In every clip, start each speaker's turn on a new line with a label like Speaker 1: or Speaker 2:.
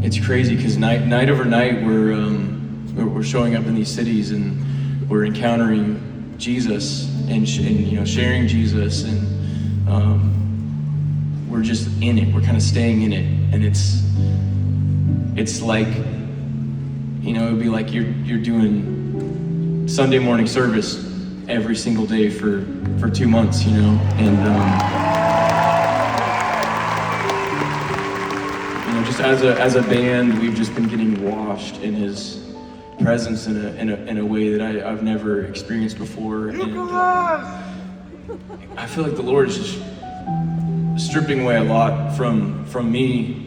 Speaker 1: it's crazy because night over night we're showing up in these cities and we're encountering Jesus and sharing Jesus, and we're just in it. We're kind of staying in it, and it's like, it would be like you're doing Sunday morning service every single day for 2 months, and just as a band, we've just been getting washed in His presence in a way that I've never experienced before, and I feel like the Lord is just stripping away a lot from me,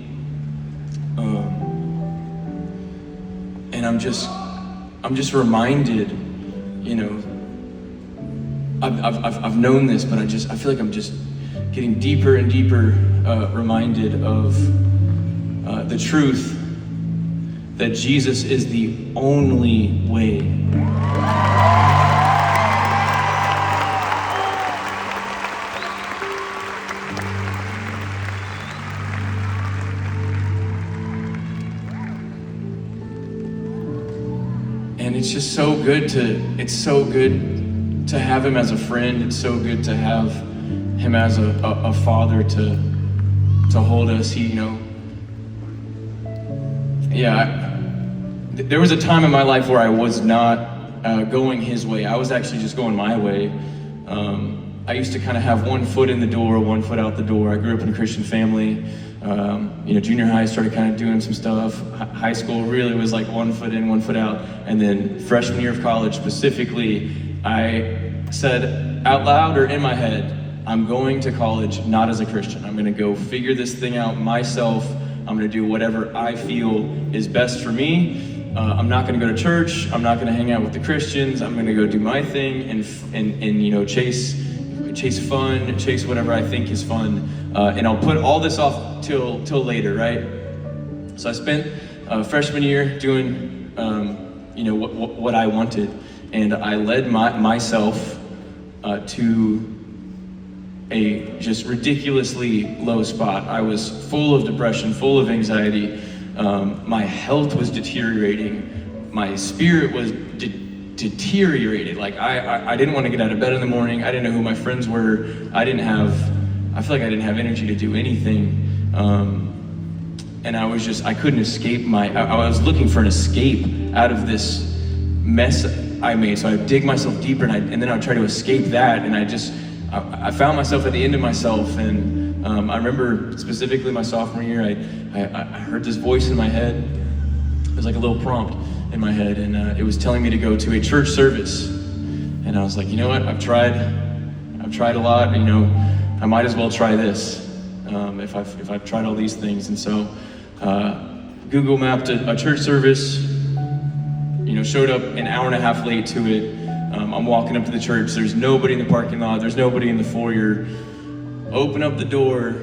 Speaker 1: and I'm just reminded, I've known this, but I feel like I'm just getting deeper and deeper reminded of the truth that Jesus is the only way. And it's just so good to have Him as a friend. It's so good to have Him as a father to hold us. There was a time in my life where I was not going His way. I was actually just going my way. I used to kind of have one foot in the door, one foot out the door. I grew up in a Christian family. Junior high, started kind of doing some stuff. High school really was like one foot in, one foot out. And then freshman year of college specifically, I said out loud or in my head, I'm going to college not as a Christian. I'm gonna go figure this thing out myself. I'm gonna do whatever I feel is best for me. I'm not gonna go to church. I'm not gonna hang out with the Christians. I'm gonna go do my thing and chase fun, chase whatever I think is fun. And I'll put all this off till later, right? So I spent freshman year doing what I wanted, and I led myself to a just ridiculously low spot. I was full of depression, full of anxiety. My health was deteriorating. My spirit was deteriorated. Like I didn't want to get out of bed in the morning. I didn't know who my friends were. I feel like I didn't have energy to do anything. And I couldn't escape I was looking for an escape out of this mess I made. So I dig myself deeper and then I would try to escape that. And I found myself at the end of myself. And I remember specifically my sophomore year, I heard this voice in my head. It was like a little prompt in my head, and it was telling me to go to a church service. And I was like, you know what? I've tried a lot. I might as well try this if I've tried all these things. And so Google mapped a church service. Showed up an hour and a half late to it. I'm walking up to the church. There's nobody in the parking lot. There's nobody in the foyer. Open up the door,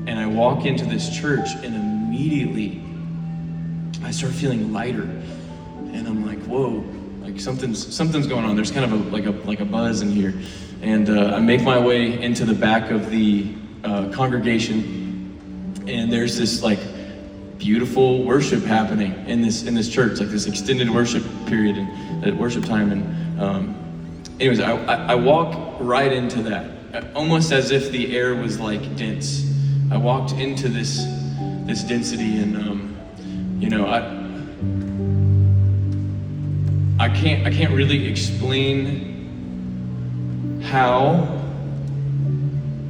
Speaker 1: and I walk into this church, and immediately I start feeling lighter. And I'm like, whoa, like something's going on. There's kind of like a buzz in here. And I make my way into the back of the congregation, and there's this like beautiful worship happening in this church, like this extended worship period and worship time. And anyways, I walk right into that, almost as if the air was like dense. I walked into this density, and I can't really explain how,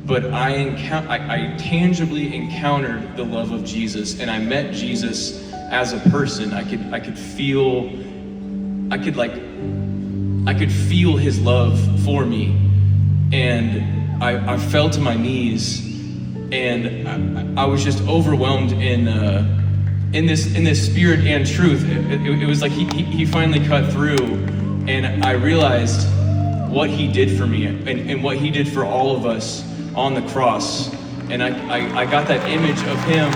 Speaker 1: but I tangibly encountered the love of Jesus, and I met Jesus as a person. I could feel His love for me, and I fell to my knees, and I was just overwhelmed in this spirit and truth. It was like he finally cut through, and I realized what He did for me and what He did for all of us on the cross. And I got that image of Him.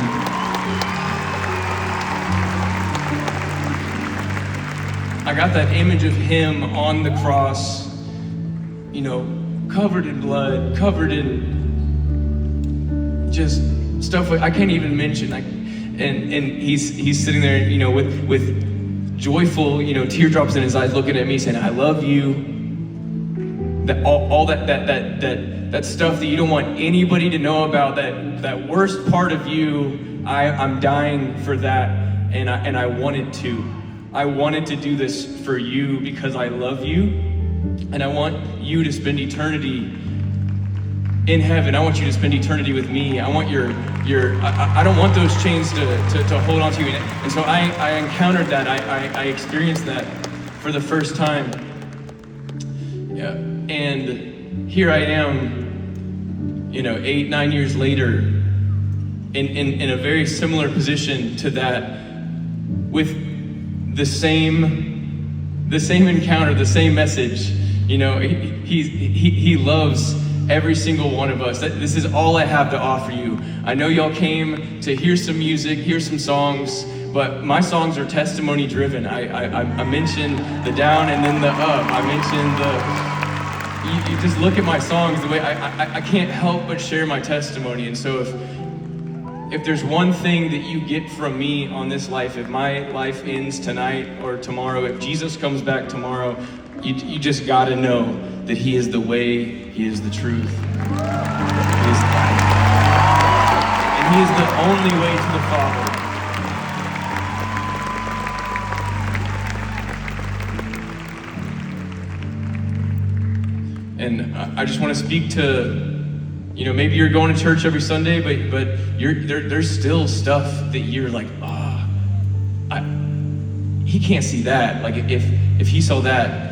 Speaker 1: I got that image of Him on the cross, covered in blood, covered in just stuff I can't even mention. and he's sitting there, with joyful, teardrops in his eyes, looking at me, saying, "I love you." That all that stuff that you don't want anybody to know about, that worst part of you, I'm dying for that, and I wanted to do this for you because I love you, and I want you to spend eternity in heaven. I want you to spend eternity with me. I want I don't want those chains to hold on to you. And so I encountered that. I experienced that for the first time. Yeah. And here I am, 8-9 years later, in a very similar position to that, with the same encounter, the same message. He loves every single one of us. This is all I have to offer you. I know y'all came to hear some music, hear some songs, but my songs are testimony driven. I mentioned the down and then the up. I mentioned you just look at my songs, the way I can't help but share my testimony. And so if there's one thing that you get from me on this life, if my life ends tonight or tomorrow, if Jesus comes back tomorrow, you just gotta know that he is the way, he is the truth, he is the life. And he is the only way to the Father. And I just want to speak to, maybe you're going to church every Sunday, but there's still stuff that you're like, he can't see that. Like if he saw that,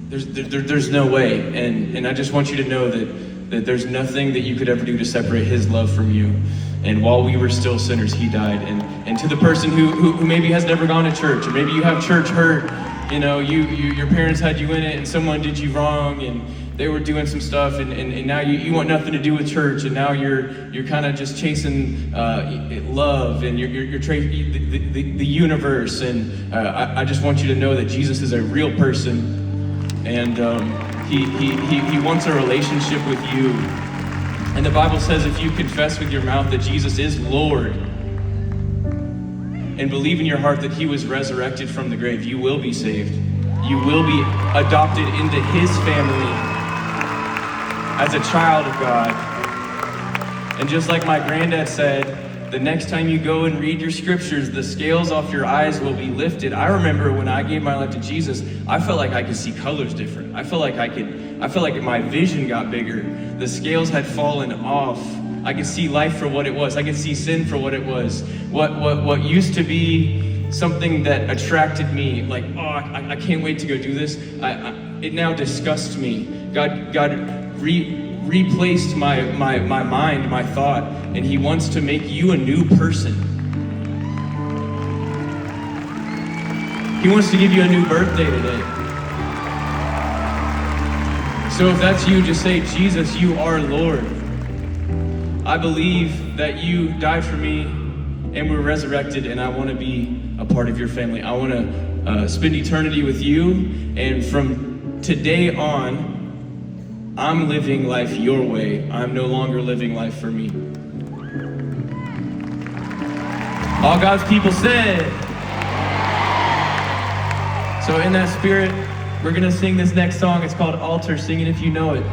Speaker 1: there's no way. And I just want you to know that there's nothing that you could ever do to separate his love from you. And while we were still sinners, he died. And to the person who maybe has never gone to church, or maybe you have church hurt, your parents had you in it and someone did you wrong and they were doing some stuff and now you want nothing to do with church, and now you're kind of just chasing love, and you're the universe. And I just want you to know that Jesus is a real person, and he wants a relationship with you. And the Bible says if you confess with your mouth that Jesus is Lord and believe in your heart that he was resurrected from the grave, you will be saved. You will be adopted into his family as a child of God. And just like my granddad said, the next time you go and read your scriptures, the scales off your eyes will be lifted. I remember when I gave my life to Jesus, I felt like I could see colors different. I felt like my vision got bigger. The scales had fallen off. I could see life for what it was. I could see sin for what it was. What used to be something that attracted me, like, I can't wait to go do this, it now disgusts me. God replaced my mind, my thought, and he wants to make you a new person. He wants to give you a new birthday today. So if that's you, just say, Jesus, you are Lord. I believe that you died for me and were resurrected, and I want to be a part of your family. I want to spend eternity with you, and from today on, I'm living life your way. I'm no longer living life for me. All God's people said. So in that spirit, we're going to sing this next song. It's called Altar. Sing it if you know it.